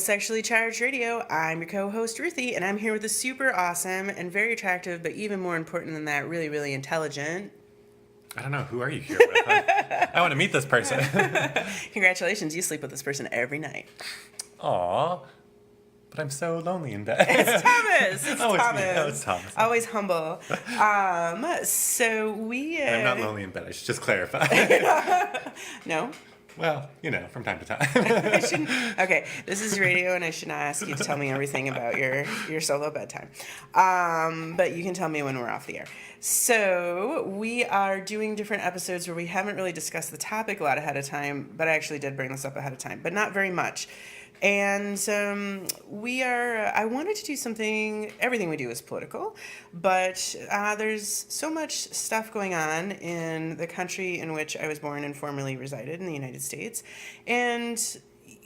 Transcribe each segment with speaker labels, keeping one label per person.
Speaker 1: Sexually Charged Radio. I'm your co-host Ruthie, and I'm here with a super awesome and very attractive, but even more important than that, really, really intelligent.
Speaker 2: I don't know. Who are you here with? I want to meet this person.
Speaker 1: Congratulations, you sleep with this person every night.
Speaker 2: Aw. But I'm so lonely in bed.
Speaker 1: It's Thomas. It's
Speaker 2: oh,
Speaker 1: Thomas.
Speaker 2: It's me. Oh, it's Thomas.
Speaker 1: Always humble. So we.
Speaker 2: I'm not lonely in bed. I should just clarify.
Speaker 1: No.
Speaker 2: Well, from time to time.
Speaker 1: Okay, this is radio, and I should not ask you to tell me everything about your solo bedtime. But you can tell me when we're off the air. So we are doing different episodes where we haven't really discussed the topic a lot ahead of time, but I actually did bring this up ahead of time, but not very much. And I wanted to do something, everything we do is political, but there's so much stuff going on in the country in which I was born and formerly resided in the United States. And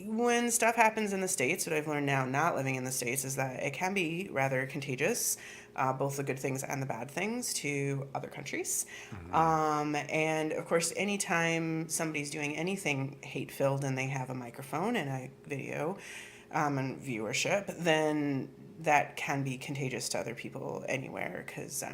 Speaker 1: when stuff happens in the States, what I've learned now not living in the States is that it can be rather contagious, both the good things and the bad things, to other countries. Mm-hmm. And of course, anytime somebody's doing anything hate-filled and they have a microphone and a video and viewership, then that can be contagious to other people anywhere, because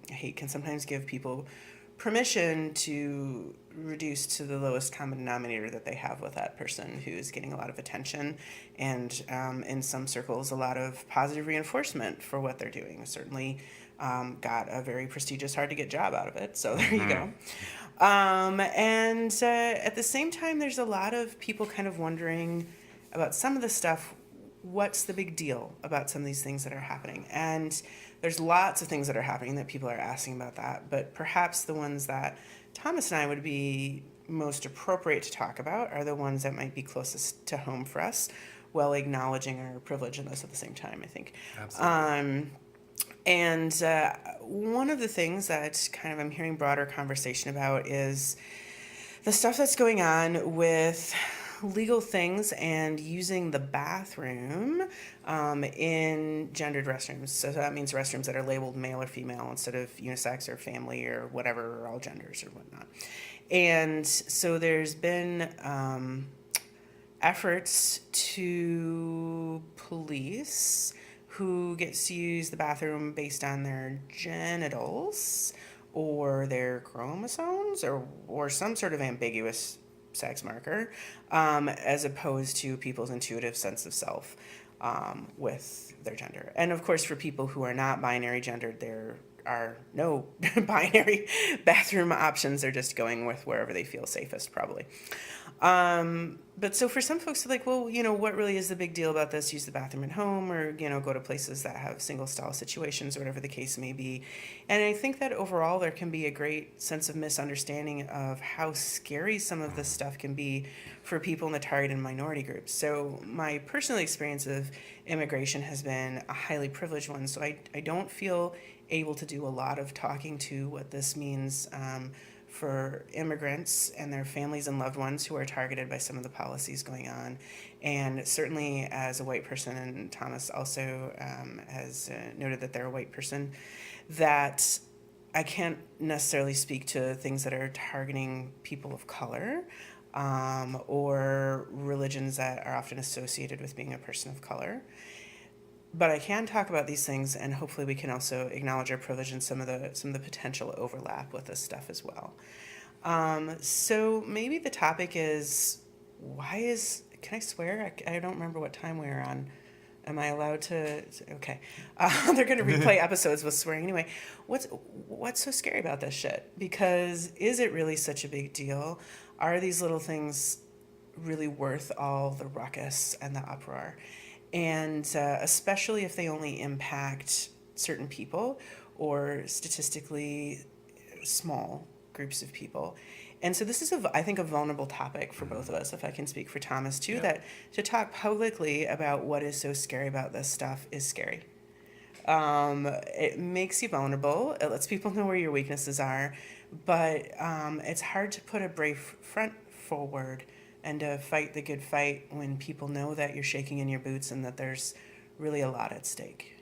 Speaker 1: hate can sometimes give people permission to reduce to the lowest common denominator that they have with that person who's getting a lot of attention and in some circles a lot of positive reinforcement for what they're doing. Certainly got a very prestigious, hard to get job out of it, so there you go. And at the same time, there's a lot of people kind of wondering about some of the stuff. What's the big deal about some of these things that are happening? And there's lots of things that are happening that people are asking about that, but perhaps the ones that Thomas and I would be most appropriate to talk about are the ones that might be closest to home for us, while acknowledging our privilege in this at the same time, I think.
Speaker 2: Absolutely.
Speaker 1: And one of the things that kind of I'm hearing broader conversation about is the stuff that's going on with legal things and using the bathroom in gendered restrooms. So that means restrooms that are labeled male or female instead of unisex or family or whatever, or all genders or whatnot. And so there's been efforts to police who gets to use the bathroom based on their genitals or their chromosomes or some sort of ambiguous sex marker, as opposed to people's intuitive sense of self with their gender. And of course, for people who are not binary gendered, there are no binary bathroom options. They're just going with wherever they feel safest, probably. But so for some folks, they're like, well, what really is the big deal about this? Use the bathroom at home, or, go to places that have single stall situations, or whatever the case may be. And I think that overall there can be a great sense of misunderstanding of how scary some of this stuff can be for people in the target and minority groups. So my personal experience of immigration has been a highly privileged one. So I don't feel able to do a lot of talking to what this means for immigrants and their families and loved ones who are targeted by some of the policies going on. And certainly as a white person, and Thomas also has noted that they're a white person, that I can't necessarily speak to things that are targeting people of color or religions that are often associated with being a person of color. But I can talk about these things, and hopefully we can also acknowledge our privilege and some of the potential overlap with this stuff as well. So maybe the topic is, can I swear? I don't remember what time we were on. Am I allowed to? Okay. They're going to replay episodes with swearing anyway. What's so scary about this shit? Because is it really such a big deal? Are these little things really worth all the ruckus and the uproar? And especially if they only impact certain people or statistically small groups of people. And so this is, I think, a vulnerable topic for both of us, if I can speak for Thomas too, that to talk publicly about what is so scary about this stuff is scary. It makes you vulnerable. It lets people know where your weaknesses are. But it's hard to put a brave front forward and to fight the good fight when people know that you're shaking in your boots and that there's really a lot at stake.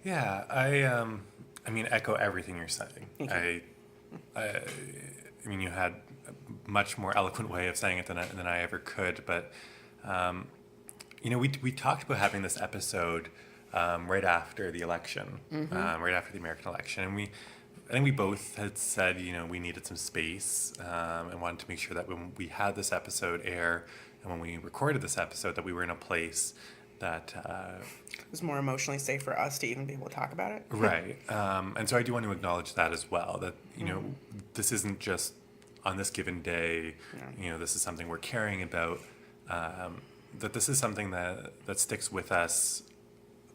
Speaker 2: Yeah, I mean, echo everything you're saying. I mean, you had a much more eloquent way of saying it than I ever could, but we talked about having this episode right after the election, right after the American election, and I think we both had said, we needed some space and wanted to make sure that when we had this episode air and when we recorded this episode, that we were in a place that
Speaker 1: It was more emotionally safe for us to even be able to talk about it.
Speaker 2: right. And so I do want to acknowledge that as well. That this isn't just on this given day. This is something we're caring about. That this is something that sticks with us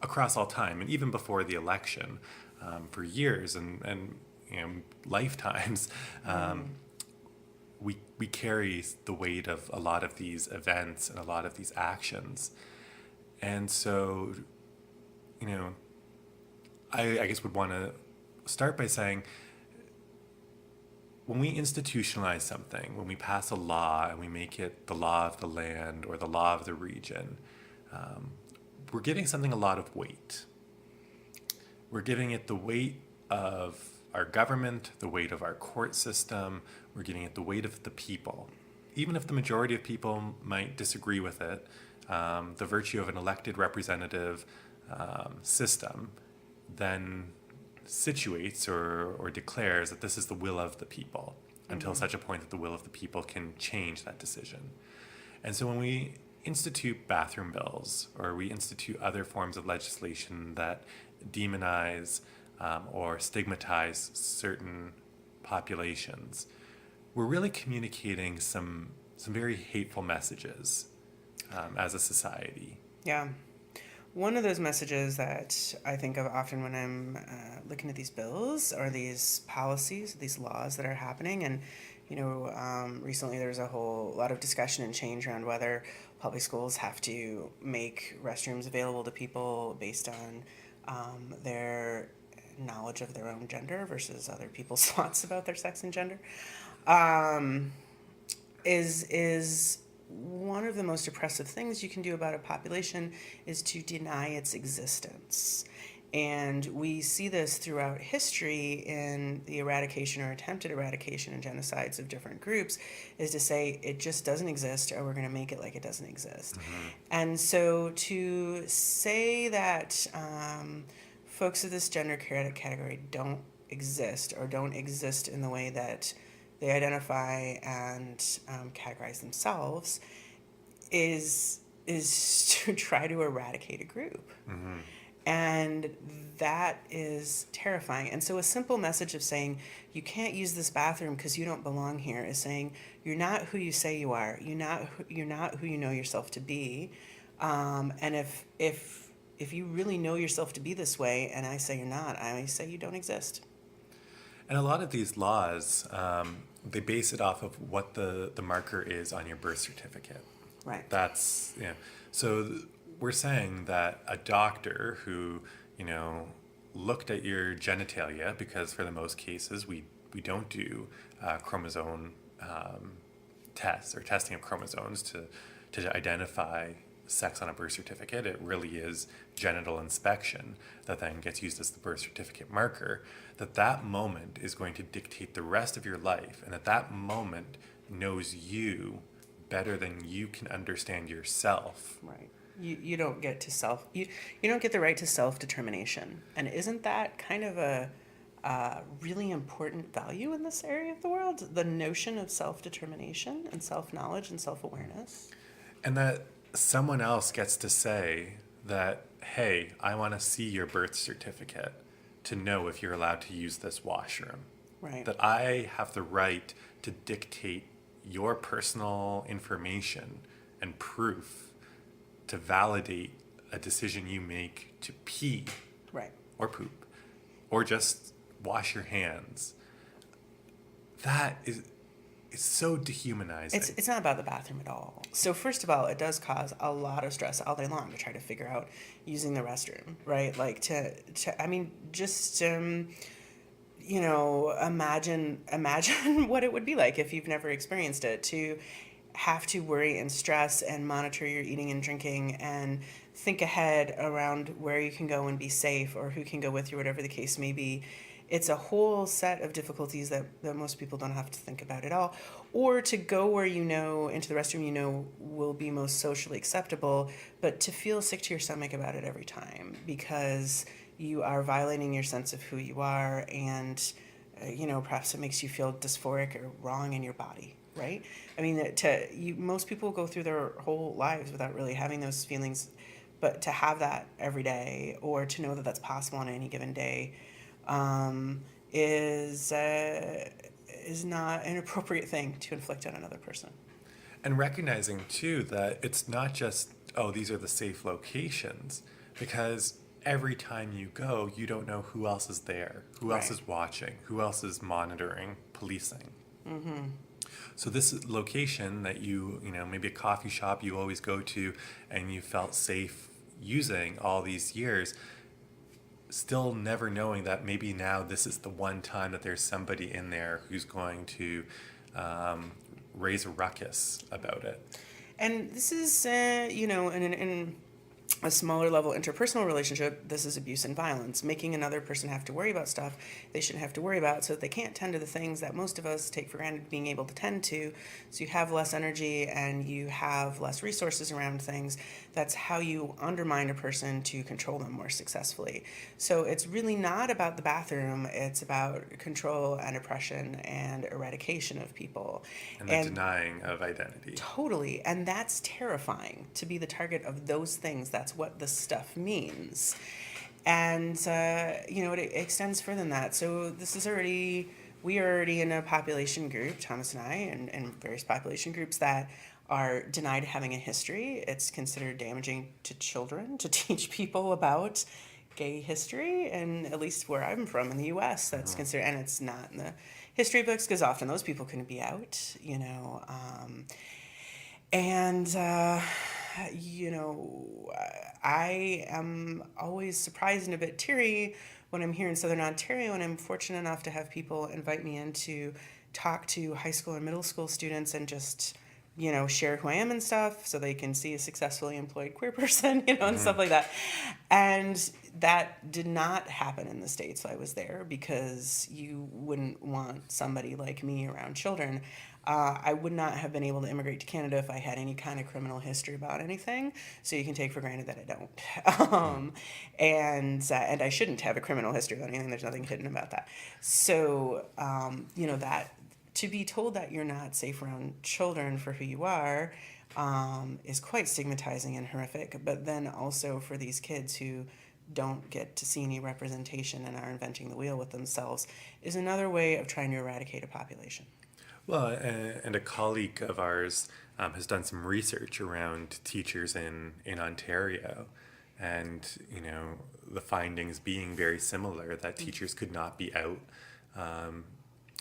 Speaker 2: across all time, and even before the election, for years and lifetimes. We carry the weight of a lot of these events and a lot of these actions, and so I guess would want to start by saying, when we institutionalize something, when we pass a law and we make it the law of the land or the law of the region, we're giving something a lot of weight. We're giving it the weight of our government, the weight of our court system. We're giving it the weight of the people. Even if the majority of people might disagree with it, the virtue of an elected representative system then situates or declares that this is the will of the people until such a point that the will of the people can change that decision. And so when we institute bathroom bills or we institute other forms of legislation that demonize or stigmatize certain populations, we're really communicating some very hateful messages as a society.
Speaker 1: Yeah. One of those messages that I think of often when I'm looking at these bills or these policies, these laws that are happening, and recently there was a whole lot of discussion and change around whether public schools have to make restrooms available to people based on their knowledge of their own gender versus other people's thoughts about their sex and gender, is one of the most oppressive things you can do about a population is to deny its existence. And we see this throughout history in the eradication or attempted eradication and genocides of different groups, is to say it just doesn't exist or we're going to make it like it doesn't exist. And so to say that folks of this gender category don't exist or don't exist in the way that they identify and categorize themselves is to try to eradicate a group. And that is terrifying. And so a simple message of saying, you can't use this bathroom because you don't belong here, is saying, you're not who you say you are. You're not who you know yourself to be. And if you really know yourself to be this way, and I say you're not, I say you don't exist.
Speaker 2: And a lot of these laws, they base it off of what the marker is on your birth certificate.
Speaker 1: Right.
Speaker 2: That's, so we're saying that a doctor who, looked at your genitalia, because for the most cases we don't do chromosome tests or testing of chromosomes to identify sex on a birth certificate. It really is genital inspection that then gets used as the birth certificate marker, that moment is going to dictate the rest of your life, and that moment knows you better than you can understand yourself.
Speaker 1: Right. You don't get to you don't get the right to self-determination. And isn't that kind of a really important value in this area of the world? The notion of self-determination and self-knowledge and self-awareness.
Speaker 2: And that someone else gets to say that, hey, I want to see your birth certificate to know if you're allowed to use this washroom.
Speaker 1: Right.
Speaker 2: That I have the right to dictate your personal information and proof to validate a decision you make to pee.
Speaker 1: Right.
Speaker 2: Or poop. Or just wash your hands. That is so dehumanizing.
Speaker 1: It's not about the bathroom at all. So first of all, it does cause a lot of stress all day long to try to figure out using the restroom, right? Like imagine what it would be like if you've never experienced it, to have to worry and stress and monitor your eating and drinking and think ahead around where you can go and be safe or who can go with you, whatever the case may be. it's a whole set of difficulties that most people don't have to think about at all. Or to go where you know, into the restroom you know will be most socially acceptable, but to feel sick to your stomach about it every time because you are violating your sense of who you are, and perhaps it makes you feel dysphoric or wrong in your body, right? I mean, most people go through their whole lives without really having those feelings, but to have that every day, or to know that that's possible on any given day, um, is is not an appropriate thing to inflict on another person.
Speaker 2: And recognizing too that it's not just, oh, these are the safe locations, because every time you go, you don't know who else is there, who else
Speaker 1: Right.
Speaker 2: is watching, who else is monitoring, policing.
Speaker 1: Mm-hmm.
Speaker 2: So this location that maybe a coffee shop you always go to and you felt safe using all these years, still never knowing that maybe now this is the one time that there's somebody in there who's going to um, raise a ruckus about it.
Speaker 1: And this is, in a smaller level interpersonal relationship, this is abuse and violence, making another person have to worry about stuff they shouldn't have to worry about so that they can't tend to the things that most of us take for granted being able to tend to. So you have less energy and you have less resources around things. That's how you undermine a person to control them more successfully. So it's really not about the bathroom, it's about control and oppression and eradication of people.
Speaker 2: And the
Speaker 1: And
Speaker 2: denying of identity.
Speaker 1: totally. And that's terrifying to be the target of those things. That's what this stuff means. And, it extends further than that. So we are already in a population group, Thomas and I, and various population groups that are denied having a history. It's considered damaging to children to teach people about gay history, and at least where I'm from in the U.S., that's considered, and it's not in the history books because often those people couldn't be out. And, you know, I am always surprised and a bit teary when I'm here in Southern Ontario, and I'm fortunate enough to have people invite me in to talk to high school and middle school students and just, share who I am and stuff so they can see a successfully employed queer person, and stuff like that. And that did not happen in the States while I was there because you wouldn't want somebody like me around children. I would not have been able to immigrate to Canada if I had any kind of criminal history about anything. So you can take for granted that I don't, and I shouldn't have a criminal history about anything. There's nothing hidden about that. So that to be told that you're not safe around children for who you are is quite stigmatizing and horrific. But then also for these kids who don't get to see any representation and are inventing the wheel with themselves is another way of trying to eradicate a population.
Speaker 2: Well, and a colleague of ours has done some research around teachers in Ontario, and the findings being very similar that teachers could not be out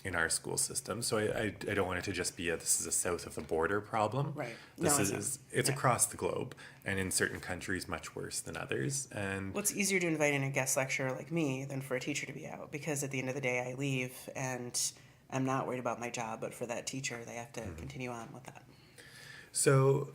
Speaker 2: in our school system. So I don't want it to just be this is a south of the border problem.
Speaker 1: Right.
Speaker 2: This
Speaker 1: No,
Speaker 2: it's
Speaker 1: yeah.
Speaker 2: across the globe, and in certain countries much worse than others. And
Speaker 1: Well, it's easier to invite in a guest lecturer like me than for a teacher to be out because at the end of the day I leave and I'm not worried about my job, but for that teacher they have to continue on with that.
Speaker 2: so,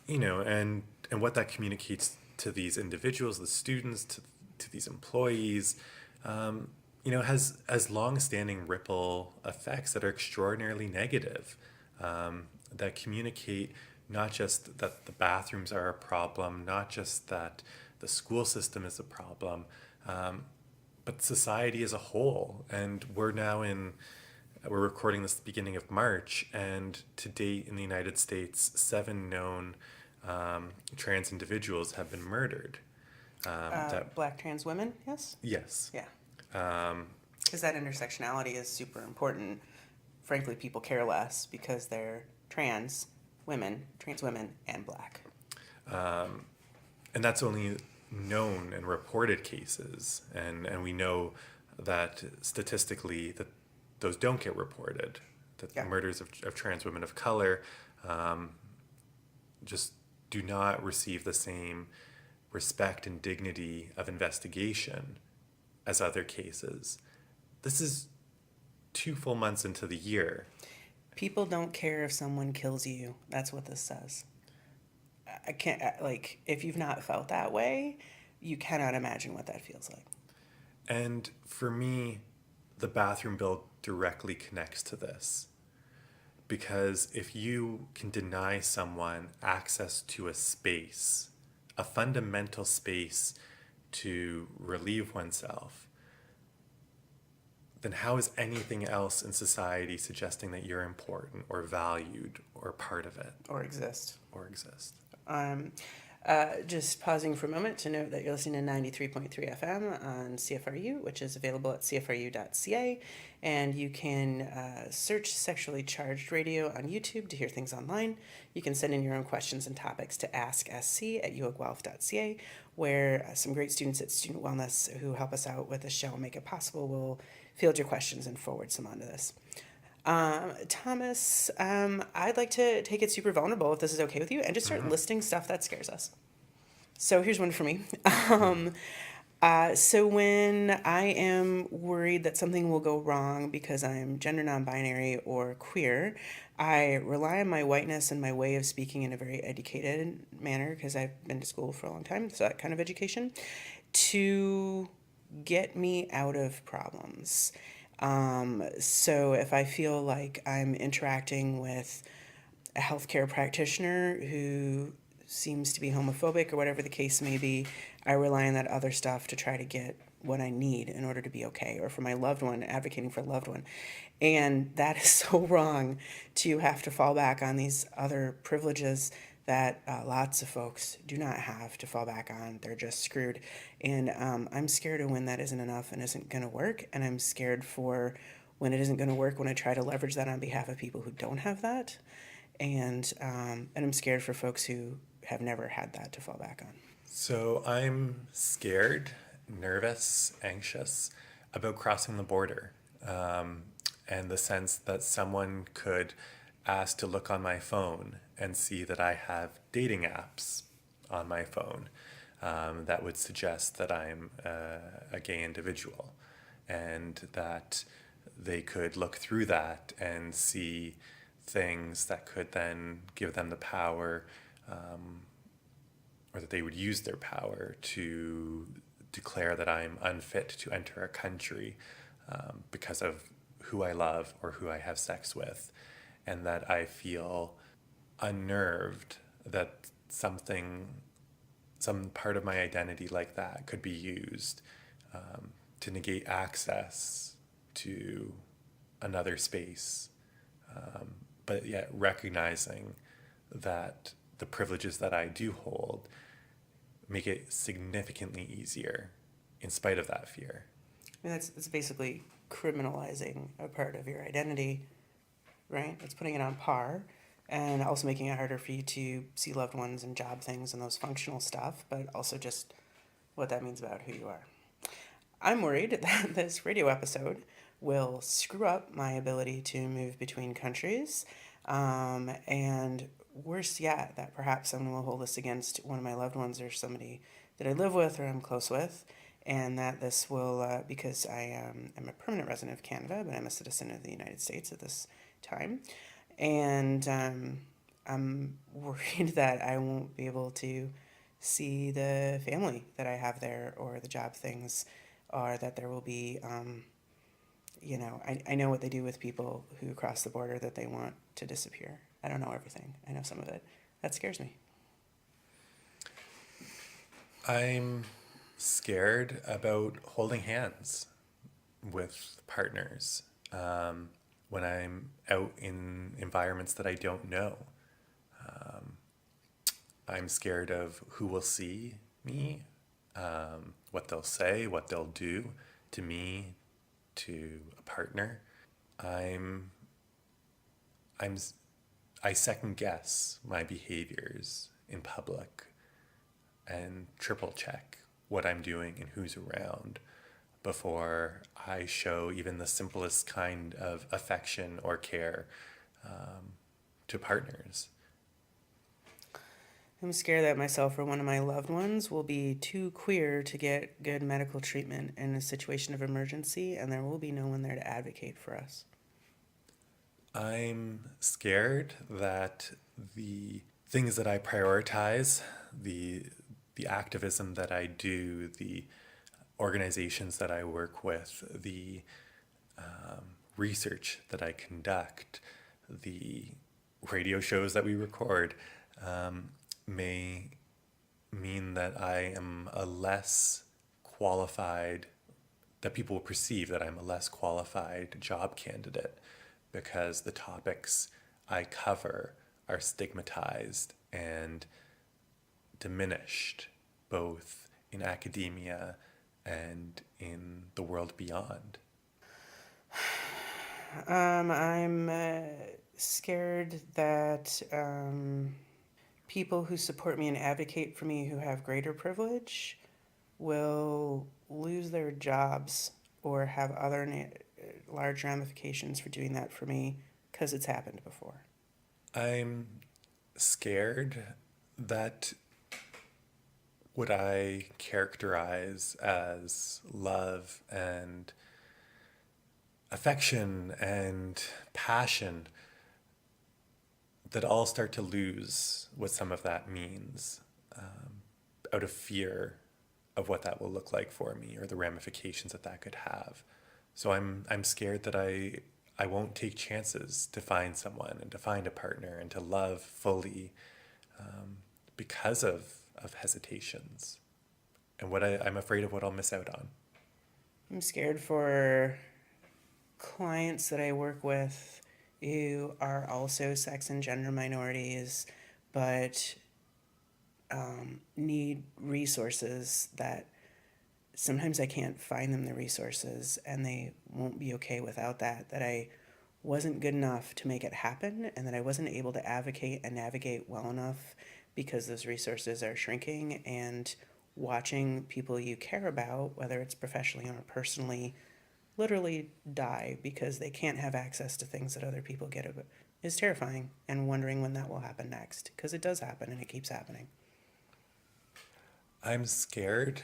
Speaker 2: and what that communicates to these individuals, the students, to these employees, has long-standing ripple effects that are extraordinarily negative, that communicate not just that the bathrooms are a problem, not just that the school system is a problem, but society as a whole. And we're recording this at the beginning of March, and to date in the United States, 7 known trans individuals have been murdered.
Speaker 1: Black trans women, yes?
Speaker 2: Yes.
Speaker 1: Yeah.
Speaker 2: Um,
Speaker 1: Because that intersectionality is super important. Frankly, people care less because they're trans women, and black.
Speaker 2: and that's only known and reported cases, and we know that statistically that those don't get reported, that
Speaker 1: Yeah.
Speaker 2: the murders of trans women of color just do not receive the same respect and dignity of investigation as other cases. This is 2 full months into the year.
Speaker 1: People don't care if someone kills you. That's what this says. I can't, if you've not felt that way, you cannot imagine what that feels like.
Speaker 2: And for me, the bathroom bill directly connects to this. Because if you can deny someone access to a space, a fundamental space to relieve oneself, then how is anything else in society suggesting that you're important or valued or part of it
Speaker 1: Or exist.
Speaker 2: or exist?
Speaker 1: Just pausing for a moment to note that you're listening to 93.3 FM on CFRU, which is available at cfru.ca. And you can search Sexually Charged Radio on YouTube to hear things online. You can send in your own questions and topics to asksc@uoguelph.ca, where some great students at Student Wellness who help us out with the show and make it possible will field your questions and forward some onto this. Thomas, I'd like to take it super vulnerable, if this is okay with you, and just start listing stuff that scares us. So here's one for me. So when I am worried that something will go wrong because I'm gender non-binary or queer, I rely on my whiteness and my way of speaking in a very educated manner, because I've been to school for a long time, so that kind of education, to get me out of problems. So if I feel like I'm interacting with a healthcare practitioner who seems to be homophobic or whatever the case may be, I rely on that other stuff to try to get what I need in order to be okay, or for my loved one, advocating for a loved one. And that is so wrong, to have to fall back on these other privileges that lots of folks do not have to fall back on. They're just screwed. And I'm scared of when that isn't enough and isn't going to work. And I'm scared for when it isn't going to work, when I try to leverage that on behalf of people who don't have that. And I'm scared for folks who have never had that to fall back on.
Speaker 2: So I'm scared, nervous, anxious about crossing the border, and the sense that someone could ask to look on my phone and see that I have dating apps on my phone that would suggest that I'm a gay individual, and that they could look through that and see things that could then give them the power, or that they would use their power to declare that I'm unfit to enter a country because of who I love or who I have sex with, and that I feel unnerved that some part of my identity like that could be used to negate access to another space, but yet recognizing that the privileges that I do hold make it significantly easier in spite of that fear.
Speaker 1: I mean, it's basically criminalizing a part of your identity, right? It's putting it on par, and also making it harder for you to see loved ones and job things and those functional stuff, but also just what that means about who you are. I'm worried that this radio episode will screw up my ability to move between countries, and worse yet, that perhaps someone will hold this against one of my loved ones or somebody that I live with or I'm close with, and that this will, because I am a permanent resident of Canada, but I'm a citizen of the United States at this time, and I'm worried that I won't be able to see the family that I have there, or the job things, or that there will be, I know what they do with people who cross the border that they want to disappear. I don't know everything. I know some of it. That scares me.
Speaker 2: I'm scared about holding hands with partners when I'm out in environments that I don't know. I'm scared of who will see me, what they'll say, what they'll do to me, to a partner. I second guess my behaviors in public and triple check what I'm doing and who's around before I show even the simplest kind of affection or care to partners.
Speaker 1: I'm scared that myself or one of my loved ones will be too queer to get good medical treatment in a situation of emergency, and there will be no one there to advocate for us.
Speaker 2: I'm scared that the things that I prioritize, the activism that I do, the organizations that I work with, the research that I conduct, the radio shows that we record, may mean that I am a less qualified, that people will perceive that I'm a less qualified job candidate because the topics I cover are stigmatized and diminished, both in academia and in the world beyond.
Speaker 1: I'm scared that people who support me and advocate for me who have greater privilege will lose their jobs or have other large ramifications for doing that for me because it's happened before.
Speaker 2: I'm scared that what I characterize as love and affection and passion, that all start to lose what some of that means, out of fear of what that will look like for me or the ramifications that that could have. So I'm scared that I won't take chances to find someone and to find a partner and to love fully, because of hesitations and I'm afraid of what I'll miss out on.
Speaker 1: I'm scared for clients that I work with who are also sex and gender minorities, but need resources that sometimes I can't find them the resources and they won't be okay without that, that I wasn't good enough to make it happen and that I wasn't able to advocate and navigate well enough because those resources are shrinking, and watching people you care about, whether it's professionally or personally, literally die because they can't have access to things that other people get is terrifying, and wondering when that will happen next, because it does happen and it keeps happening.
Speaker 2: I'm scared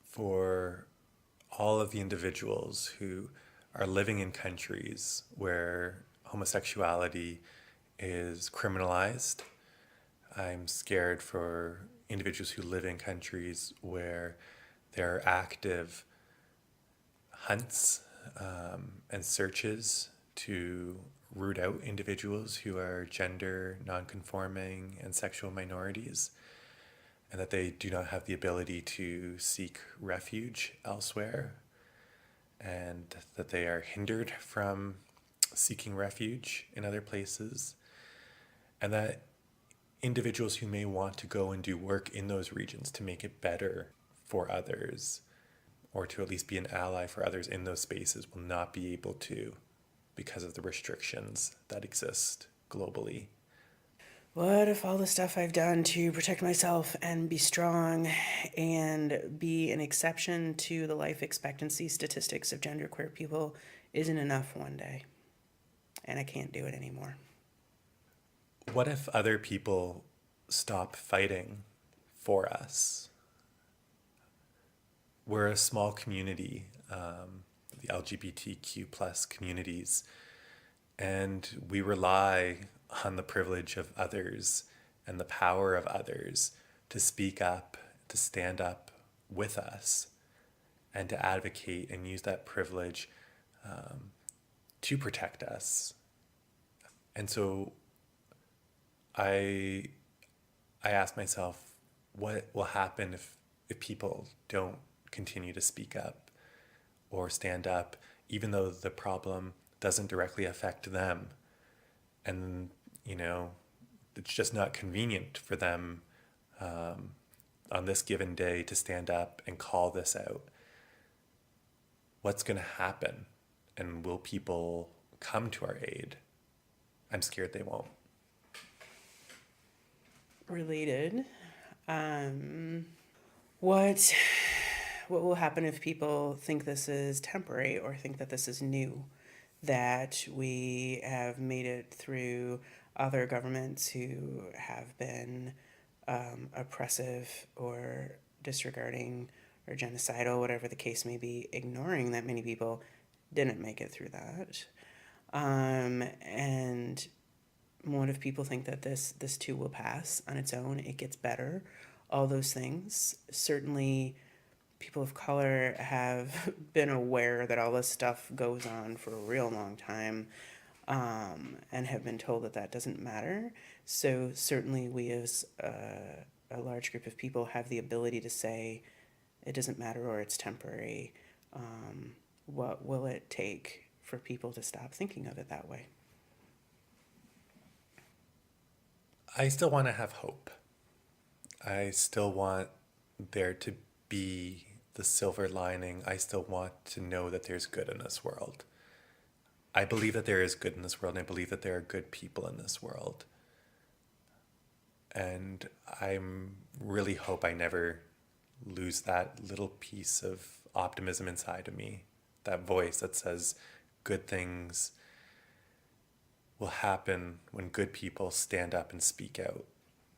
Speaker 2: for all of the individuals who are living in countries where homosexuality is criminalized. I'm scared for individuals who live in countries where there are active hunts, and searches to root out individuals who are gender nonconforming and sexual minorities, and that they do not have the ability to seek refuge elsewhere, and that they are hindered from seeking refuge in other places, and that individuals who may want to go and do work in those regions to make it better for others, or to at least be an ally for others in those spaces, will not be able to because of the restrictions that exist globally.
Speaker 1: What if all the stuff I've done to protect myself and be strong and be an exception to the life expectancy statistics of genderqueer people isn't enough one day and I can't do it anymore?
Speaker 2: What if other people stop fighting for us? We're a small community, the LGBTQ plus communities, and we rely on the privilege of others and the power of others to speak up, to stand up with us, and to advocate and use that privilege, to protect us. And so I ask myself, what will happen if people don't continue to speak up or stand up, even though the problem doesn't directly affect them? And, it's just not convenient for them, on this given day to stand up and call this out. What's going to happen? And will people come to our aid? I'm scared they won't.
Speaker 1: Related, what will happen if people think this is temporary or think that this is new, that we have made it through other governments who have been oppressive or disregarding or genocidal, whatever the case may be, ignoring that many people didn't make it through that? And what if people think that this too will pass on its own? It gets better. All those things. Certainly, people of color have been aware that all this stuff goes on for a real long time, and have been told that that doesn't matter. So certainly we as a large group of people have the ability to say it doesn't matter or it's temporary. What will it take for people to stop thinking of it that way?
Speaker 2: I still want to have hope. I still want there to be the silver lining. I still want to know that there's good in this world. I believe that there is good in this world, and I believe that there are good people in this world. And I really hope I never lose that little piece of optimism inside of me, that voice that says good things will happen when good people stand up and speak out.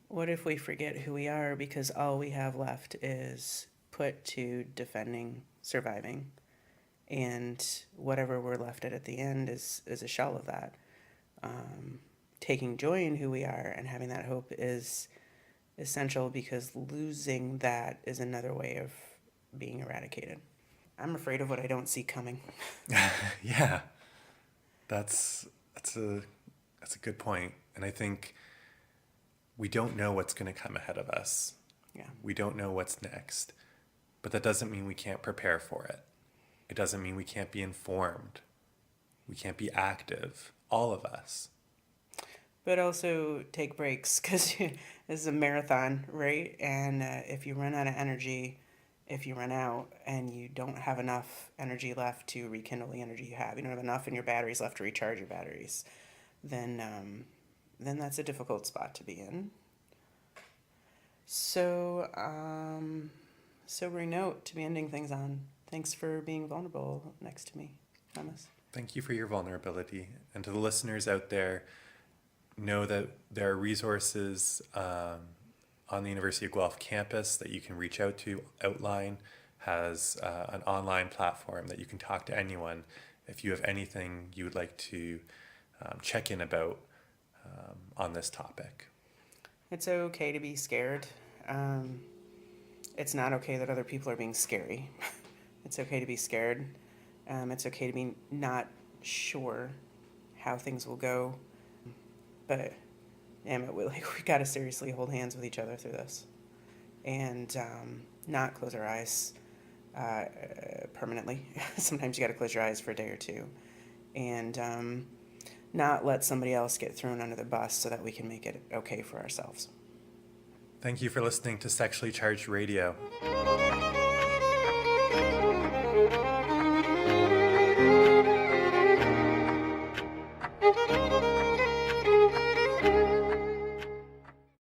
Speaker 1: What if we forget who we are because all we have left is put to defending, surviving, and whatever we're left at the end is a shell of that. Taking joy in who we are and having that hope is essential, because losing that is another way of being eradicated. I'm afraid of what I don't see coming.
Speaker 2: Yeah, that's a good point. And I think we don't know what's going to come ahead of us.
Speaker 1: Yeah.
Speaker 2: We don't know what's next. But that doesn't mean we can't prepare for it. It doesn't mean we can't be informed. We can't be active. All of us.
Speaker 1: But also take breaks, because this is a marathon, right? And if you run out of energy, if you run out and you don't have enough energy left to rekindle the energy you have, you don't have enough in your batteries left to recharge your batteries, then that's a difficult spot to be in. So, sobering note to be ending things on. Thanks for being vulnerable next to me, Thomas.
Speaker 2: Thank you for your vulnerability. And to the listeners out there, know that there are resources on the University of Guelph campus that you can reach out to. Outline has an online platform that you can talk to anyone if you have anything you would like to check in about on this topic.
Speaker 1: It's okay to be scared. It's not okay that other people are being scary. It's okay to be scared. It's okay to be not sure how things will go. But damn it, we gotta seriously hold hands with each other through this, and not close our eyes permanently. Sometimes you gotta close your eyes for a day or two, and not let somebody else get thrown under the bus so that we can make it okay for ourselves.
Speaker 2: Thank you for listening to Sexually Charged Radio.